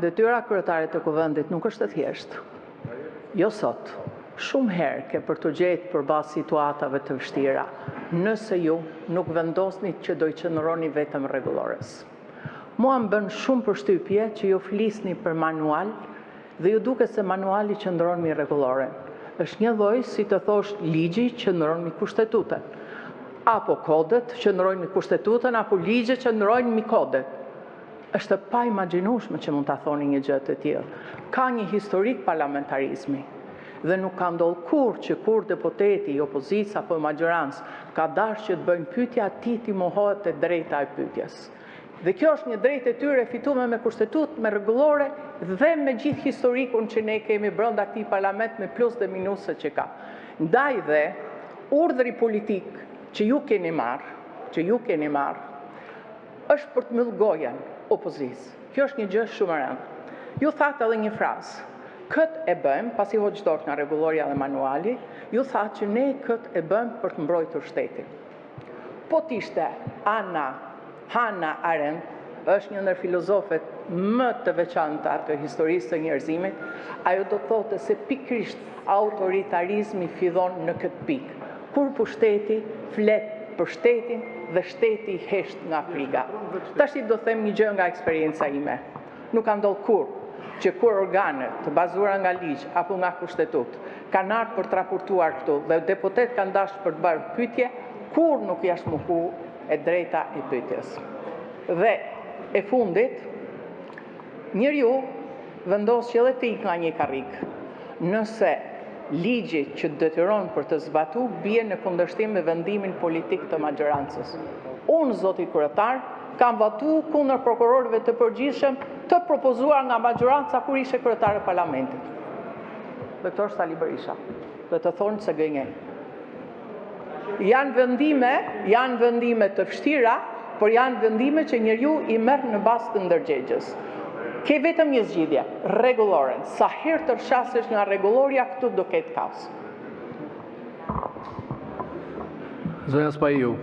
Detyra kryetarit të Kuvendit nuk është e thjeshtë. Jo sot. Shumë herë ke për të gjetë përballë situatave të vështira, nëse ju nuk vendosni që do i qëndroni vetëm rregullores. Mua më bën shumë përshtypje që ju flisni për manual dhe ju duket se manuali qëndron mi rregulloren. Është një lloj si të thosh ligji qëndron mi kushtetutën, apo kodet qëndrojnë mi kushtetutën, apo ligjet qëndrojnë mi kodet. Është pa imagjinueshme që mund ta thoni një gjë të tillë. Ka një historik parlamentarizmi. Dhe nuk ka ndodhur kur që kur deputeti i opozicës apo majorancë ka dashur që të bëjnë pyetje atij ti mohohet e drejta e pyetjes. Dhe kjo është një drejtë e tyre fituar me kushtetutë, me rregullore dhe me gjithë historikun që ne kemi brenda këtij parlament me plus dhe minuse që ka. Ndaj dhe urdhri politik që ju keni marrë, është për të mbyllur gojen opozicës. Kjo është një gjë shumë e rëndë. Ju thatë edhe një frazë. Këtë e bëjmë, pasi hoqëdort nga rregulloria dhe manuali, ju thatë që ne këtë e bëjmë për të mbrojtur shtetin. Po t'ishte Hannah Arendt, është një ndër filozofet më të veçanta të historisë të njerëzimit, ajo do thotë se pikërisht autoritarizmi fillon në këtë pikë, kur pushteti flet për shtetin dhe shteti hesht nga friga. Tash do them një gjë nga eksperjenca ime. Nuk ka ndodhur kur që kur organet të bazuara nga ligj apo nga kushtetutë kanë ardhur për të raportuar këtu dhe deputet kanë dashur për të bërë pyetje, kur nuk jashtë mohu e drejta e pyetjes. Dhe e fundit, njeriu vendos që edhe të ikë nga një karrik. Nëse ligji që detyron për të zbatuar bie në kundërshtim me vendimin politik të majorancës. Unë, zoti kryetar, kam votuar kundër prokurorëve të përgjithshëm të propozuar nga majoranca kur ishte kryetar e parlamentit. Doktor Sali Berisha, dhe të thonë se gënjej. Janë vendime të vështira, por janë vendime që njeriu i merr në bazë të ndërgjegjes. Ke vetëm një zgjidhje, rregulloren. Sa herë të rrshasësh nga rregulloria, këtu do ketë kaos. Zonja Spaiu.